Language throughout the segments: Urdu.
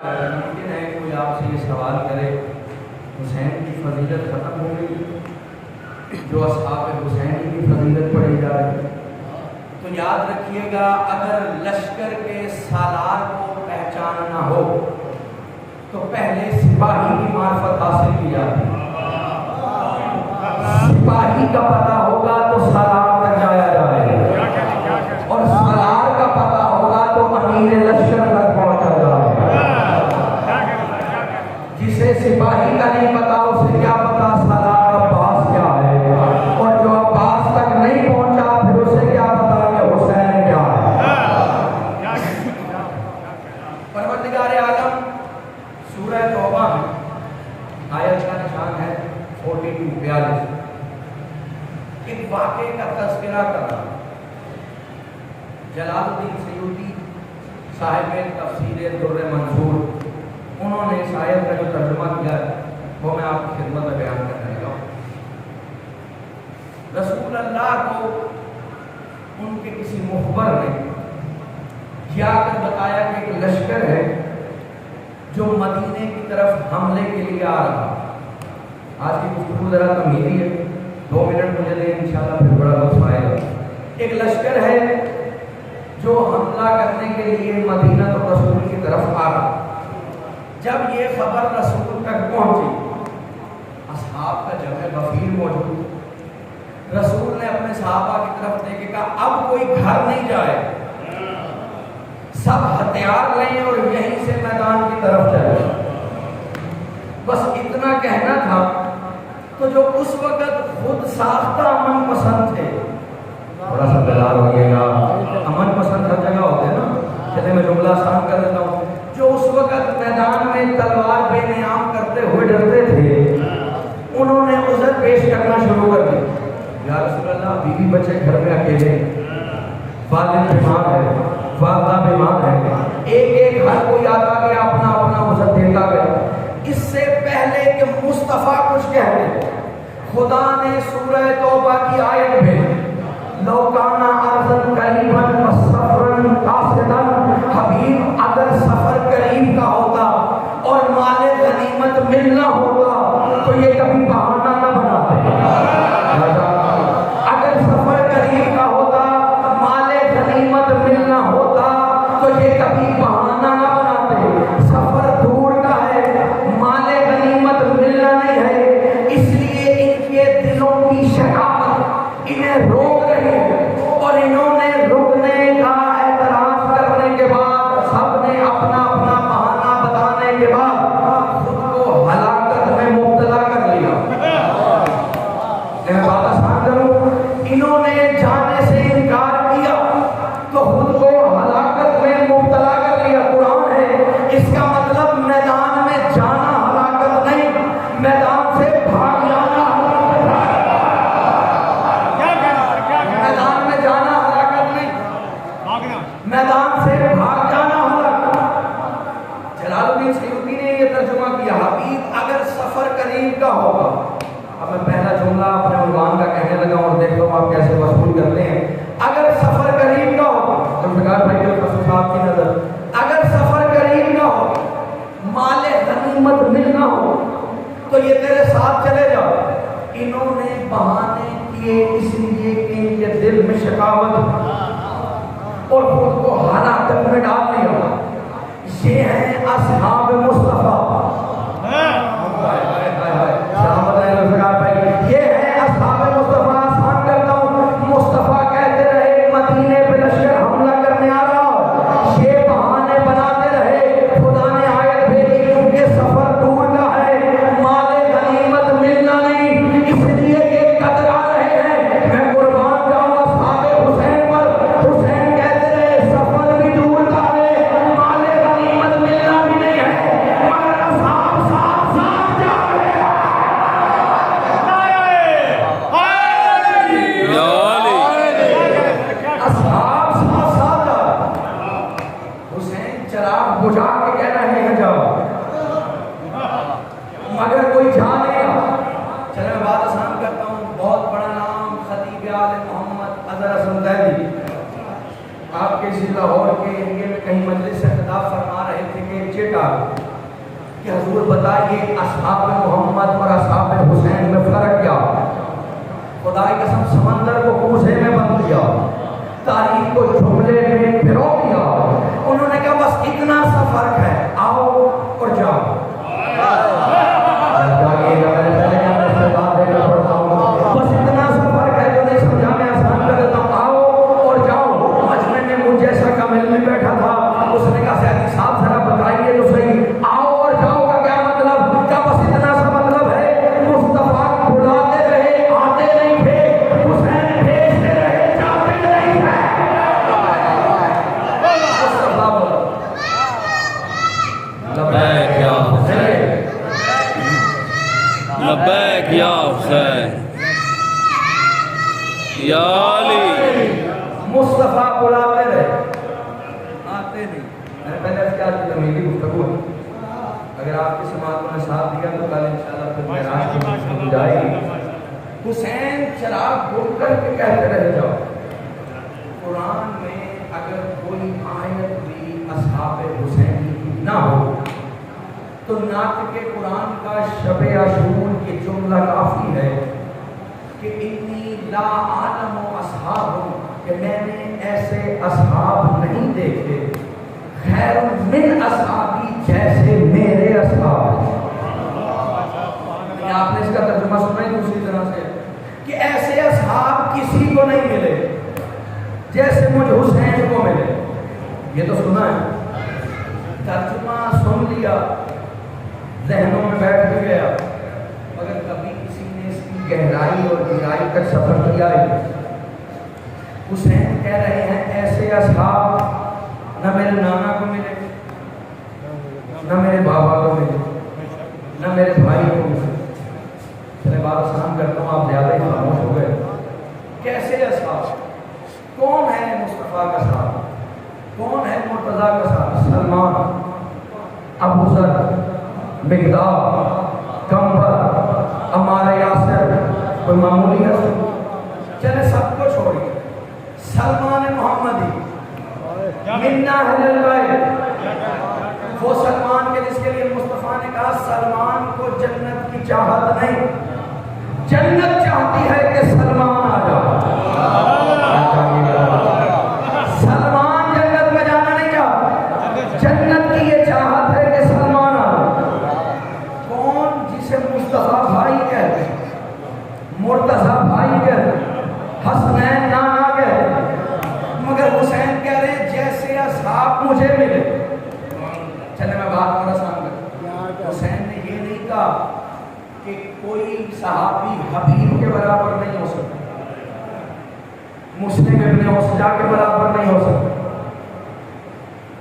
ممکن ہے کوئی آپ سے یہ سوال کرے حسین کی فضیلت ختم ہو گئی، جو اصحاب حسین کی فضیلت پڑھی جا رہی ہے، تو یاد رکھیے گا اگر لشکر کے سالار کو پہچاننا ہو تو پہلے سپاہی کی معرفت حاصل کی جاتی ہے۔ سپاہی کا پتہ ہوگا تو سالار تک جایا جائے، اور سالار کا پتہ ہوگا تو امیر لشکر تک پہنچا جائے۔ جسے سپاہی کا نہیں پتا اسے کیا پتا سالار عباس کیا ہے، اور جو عباس تک نہیں پہنچا پھر اسے کیا پتا کہ حسین کیا ہے۔ پروردگار عالم سورہ توبہ میں آیت کا نشان ہے 42 ایک واقعے کا تذکرہ کر رہا۔ جلال الدین سیوطی صاحب تفسیر در منصور، انہوں نے اس آیت کا جو ترجمہ کیا ہے وہ میں آپ کی خدمت میں بیان کرنے لگا ہوں۔ رسول اللہ کو ان کے کسی مخبر نے جا کر بتایا کہ ایک لشکر ہے جو مدینے کی طرف حملے کے لیے آ رہا۔ آج کی گفتگو ذرا تمہیدی ہے، 2 منٹ مجھے دیں انشاءاللہ پھر بڑا لطف آئے گا۔ ایک لشکر ہے جو حملہ کرنے کے لیے مدینہ تو رسول کی طرف آ رہا۔ جب یہ خبر رسول تک پہنچی، اصحاب کا جمع غفیر موجود، رسول نے اپنے صحابہ کی طرف دیکھ کے کہا اب کوئی گھر نہیں جائے، سب ہتھیار لیں اور یہیں سے میدان کی طرف چلے۔ بس اتنا کہنا تھا تو جو اس وقت خود ساختہ امن پسند تھے، تھوڑا سا بیدار ہوئیے گا، امن پسند ہر جگہ ہوتے ہیں نا، چلے میں جملہ آسان کر دیتا ہوں، جو اس وقت میدان میں تلوار بے نیام کرتے ہوئے ڈرتے تھے، انہوں نے عذر پیش کرنا شروع کر دی۔ یا رسول اللہ، بیوی بچے گھر میں اکیلے، والد بیمار ہے، والدہ بیمار ہے، ایک ہر کوئی آتا گیا اپنا اپنا عذر دیتا گیا۔ اس سے پہلے کہ مصطفیٰ کچھ کہہ دے، خدا نے سورہ توبہ کی آیت میں لو کانا ارضاً قریباً وسفراً قاصداً، حبیب اگر سفر قریب کا ہوتا اور مال غنیمت ملنا ہوتا تو یہ کبھی بہانہ نہ بناتے۔ اگر سفر قریب کا ہوتا، مال غنیمت ملنا ہوتا تو یہ کبھی بہانہ نہ بناتے۔ سفر دور کا ہے، مال غنیمت ملنا نہیں ہے، اس لیے ان کے دلوں کی شقاوت انہیں روک رہی ہے، اور انہوں نے رکنے کا اعتراض کرنے کے بعد، سب نے اپنا اپنا بہانہ بتانے کے بعد خود کو ہلاکت میں مبتلا کر لیا۔ میں بات آسان کروں، انہوں نے جانے سے انکار کیا تو خود کو ہلاکت میں مبتلا کر لیا۔ قرآن ہے، اس کا مطلب میدان میں جانا ہلاکت نہیں، میدان سے بھاگ جانا ہلاکت ہے۔ میدان میں جانا ہلاکت نہیں، میدان سے بھاگ جانا ہلاکت۔ جلال الدین سیوطی نے یہ ترجمہ کیا، حبیب اگر سفر قریب کا ہوگا۔ اب میں پہلا جملہ اپنے عنوان کا کہنے لگا اور دیکھ لو آپ کیسے وصول کرتے ہیں۔ اگر سفر قریب کا ہوگا، ذوالفقار بھائی کے خصوصات کی نظر، اگر سفر قریب کا ہو، مال غنیمت ملنا ہو تو یہ تیرے ساتھ چلے جاؤ۔ انہوں نے بہانے کیے اس لیے کہ ان کے دل میں شقاوت اور خود کو ہلاکت میں ڈال لیا۔ یہ ہیں اصحاب مصطفیٰ۔ یہ ہے اصحاب مصطفیٰ۔ آسان کرتا ہوں، مصطفیٰ کہتے رہے مدینے پہ لشکر حملہ کرنے آ رہا، یہ بہانے بناتے رہے، خدا نے آیت بھیجی کیونکہ سفر دور کا ہے، مال غنیمت ملنا نہیں، اس لیے یہ کترا رہے ہیں۔ میں قربان جاؤں اصحاب حسین پر، حسین کہتے رہے سفر بھی دور کا ہے، مال غنیمت ملنا بھی نہیں کہ حضور بتائیے اصحاب محمد اور اصحاب حسین میں فرق کیا؟ خدا کی قسم سمندر کو کوزے میں بند کیا، تاریخ کو جملے میں پھرو دیا. انہوں نے کہا بس اتنا سا فرق ہے، آؤ اور جاؤ. بس اتنا سا فرق ہے، جو نہیں سمجھا میں آسان کر دیتا ہوں. آؤ اور جاؤ. مجمع میں مجھ جیسا کامل میں بیٹھا تھا، اس نے کہا سیدی صاحب ذرا بتائیے تو صحیح، آؤ اور جاؤ کا کیا مطلب؟ کیا بس اتنا سا مطلب ہے؟ مصطفیٰ بلاتے رہے، آتے نہیں تھے. حسین بھیجتے رہے، جاتے نہیں تھے. مصطفیٰ بولا لبیک یا حسین، لبیک یا حسین یا علی. مصطفیٰ بلاتے رہے، آتے نہیں. میں نے پہلے اس کے آج کی تمیلی گفتگو ہے، اگر آپ کی سماعت کو نے ساتھ دیا تو کل انشاءاللہ پھر معراج کی گفتگو جائے گی. حسین چراغ گھوم کر کے کہتے رہے جاؤ. قرآن میں اگر کوئی آیت بھی اصحاب حسین کی نہ ہو تو ناطق قرآن کا شب عاشور یہ جملہ کافی ہے کہ انی لا عالم و اصحاب، کہ میں نے ایسے اصحاب نہیں دیکھے خیر من اصحابی، جیسے میرے اصحاب. آپ نے اس کا ترجمہ سنا ہی دوسری طرح سے کہ ایسے اصحاب کسی کو نہیں ملے جیسے مجھ حسین کو ملے. یہ تو سنا ہے، ترجمہ سن لیا، ذہنوں میں بیٹھ بھی گیا، مگر کبھی کسی نے اس کی گہرائی اور گہرائی تک سفر کیا ہے. حسین کہہ رہے ہیں ایسے اصحاب نہ میرے نانا کو ملے، نہ میرے بابا کو ملے، نہ میرے بھائی کو ملے. چلے بات آسان کرتا ہوں، آپ زیادہ ہی خاموش ہو گئے. کیسے اصحاب؟ کون ہے مصطفیٰ کا صحابہ؟ کون ہے مرتضیٰ کا صحابہ؟ سلمان، ابو ذر، مقداد، کمبر، عمار یاسر، کوئی معمولی ہے؟ چلے سب کو چھوڑیے. سلمان محمدی منا اہل البیت، وہ سلمان کے جس کے لیے مصطفیٰ نے کہا سلمان کو جنت کی چاہت نہیں، جنت چاہتی ہے کہ سلمان آ جائے. سلمان جنت میں جانا نہیں چاہتا، جنت کی یہ چاہت ہے کہ سلمان آ جائے. کون جسے مصطفیٰ بھائی کہتے ہیں، مرتضیٰ بھائی کہتے ہیں، حسنین نانا کہتے ہیں، مگر حسین کہہ رہے ہیں جیسے اصحاب مجھے ملے. چلے میں بات اور آسان کرتا. حسین نے یہ نہیں کہا کہ کوئی صحابی حبیب کے برابر نہیں ہو سکتا، مسلم ابن اوسجا کے برابر نہیں ہو سکتا.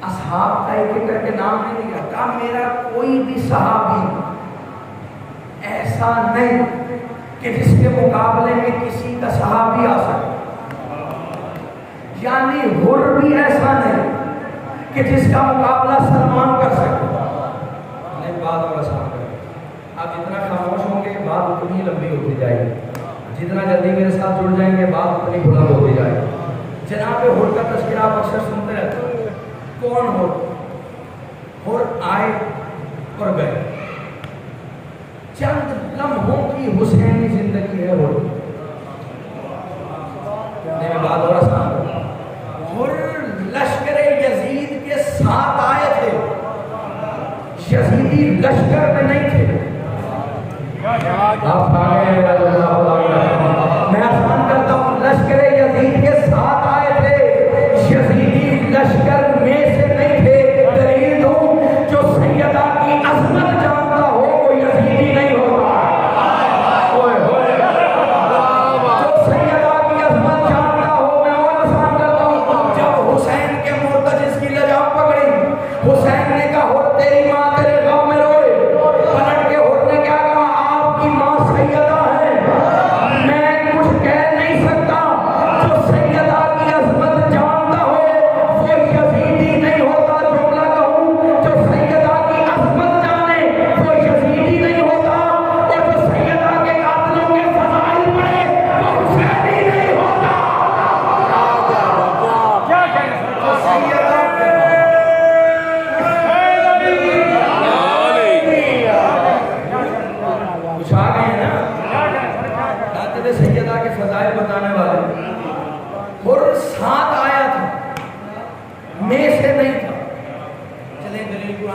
اصحاب کا ایک ایک کر کے نام نہیں لیا، کہا میرا کوئی بھی صحابی ایسا نہیں کہ جس کے مقابلے میں کسی کا صحابی آ سکے. یعنی حر بھی ایسا نہیں کہ جس کا مقابلہ سلمان کر سکے. نہیں بات اور آسان کریں. آپ جتنا خاموش ہوں گے بات اتنی لمبی ہوتی جائے گی، جتنا جلدی میرے ساتھ جڑ جائیں گے بات اتنی بلند ہوتی جائے گی. جناب حر کا تذکرہ آپ اکثر سنتے رہتے ہیں. کون حر؟ حر آئے اور گئے، چند لمحوں کی حسینی زندگی ہے حر. میں بات اور آسان کروں. حر لشکر یزید کے ساتھ آئے تھے، یزیدی لشکر میں نہیں تھے. میں آسان کرتا ہوں، لشکر یزید کے ساتھ آئے تھے، یزیدی لشکر میں سے نہیں تھے. دلیل دوں، جو سیدہ کی عظمت جانتا ہو وہ یزیدی نہیں ہوتا. جو سیدہ کی عظمت جانتا ہو، میں اور آسان کرتا ہوں، جب حسین کے مرتجز کی لجا پکڑی، حسین نے کہا ہو تیری ماں تیرے غم میں روئے. پلٹ کے ہو نے کیا کہا، آپ کی ماں سیدہ ہے، میں کچھ کہہ نہیں سکتا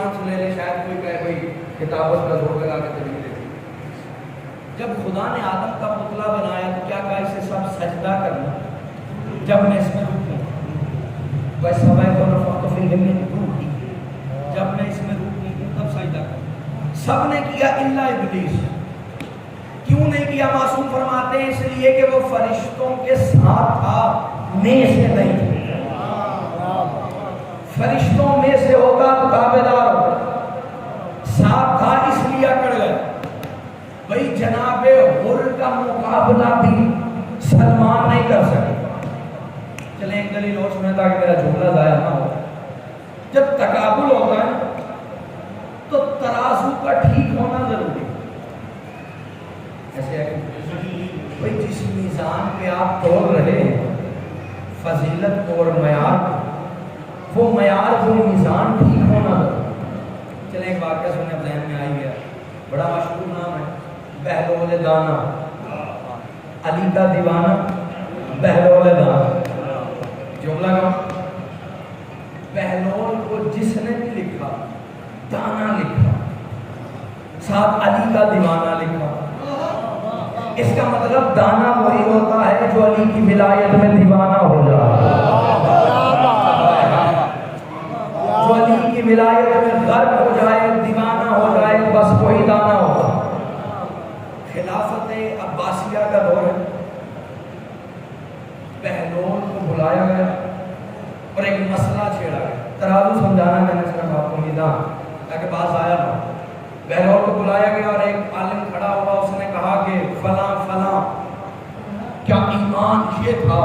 ریفرنس لے لے، شاید کوئی کہے کوئی کتابت کا زور لگا کے طریقے دے۔ جب خدا نے آدم کا پتلا بنایا تو کیا کہا اسے سب سجدہ کرنا، جب میں اس میں رکوں ویسا میں تو نفخت فیہ من روحی، جب میں اس میں رکوں تب سجدہ کرنا۔ سب نے کیا الا ابلیس۔ کیوں نہیں کیا؟ معصوم فرماتے ہیں اس لیے کہ وہ فرشتوں کے ساتھ تھا، میں سے نہیں تھا۔ فرشتوں میں سے ہوگا تو تابعدار ہوگا، ساتھ تھا اس لیے اکڑ گئے۔ بھئی جناب حر کا مقابلہ بھی سلمان نہیں کر سکے۔ چلیں ایک دلیل اور سنیں تاکہ میرا جملہ ضائع نہ ہو۔ جب تقابل ہوتا ہے تو ترازو کا ٹھیک ہونا ضروری ہے۔ ایسے ہے کہ بھئی جس میزان پہ آپ تول رہے ہیں فضیلت کو اور معیار، وہ معیار وہ میزان ٹھیک ہونا ضروری۔ چلیں ایک واقعہ سنیں، ذہن میں آئی گیا، بڑا مشہور نام ہے بہلول دانا، علی کا دیوانہ بہلول دانا۔ جملہ کا بہلول کو جس نے بھی لکھا دانا لکھا، ساتھ علی کا دیوانہ لکھا۔ اس کا مطلب دانا وہی ہوتا ہے جو علی کی ولایت میں دیوانہ ہو جائے، جو علی کی ولایت میں غرق ہو جائے، دیوانہ ہو جائے، بس وہی دانا ہوگا۔ خلافت عباسیہ کا دور ہے، بہلول کو بلایا گیا اور ایک مسئلہ چھیڑا گیا۔ ترازو سمجھانا میں نے صرف آپ کو میدان تاکہ بات آیا نہ۔ بہلول کو بلایا گیا اور ایک عالم کھڑا ہوا، اس نے کہا کہ فلاں فلاں، کیا ایمان یہ تھا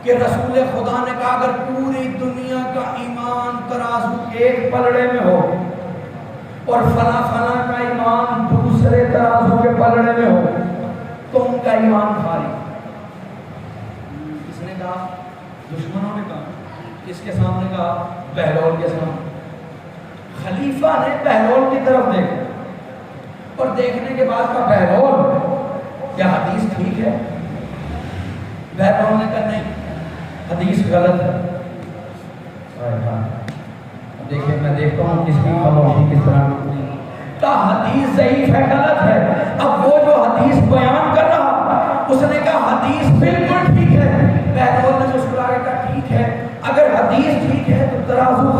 کہ رسول خدا نے کہا اگر پوری دنیا کا ایمان ترازو ایک پلڑے میں ہو اور فلاں فلاں کا ایمان دوسرے ترازو کے پلڑے میں ہو تو ان کا ایمان بھاری۔ کس نے کہا؟ دشمنوں نے کہا۔ کس کے سامنے کہا؟ بہلول کے سامنے۔ خلیفہ نے بہلول کی طرف دیکھا اور دیکھنے کے بعد کہا بہلول کیا حدیث ٹھیک ہے؟ بہلول نے کہا نہیں، حدیث غلط ہے۔ دیکھیں میں دیکھتا ہوں کس کی خاموشی کس طرح کا حدیث ضعیف ہے، غلط ہے۔ اب وہ جو حدیث بیان کر رہا اس نے کہا حدیث بالکل ٹھیک ہے۔ بہلول نے مسکرا کے کہا ٹھیک ہے، اگر حدیث ٹھیک ہے تو ترازو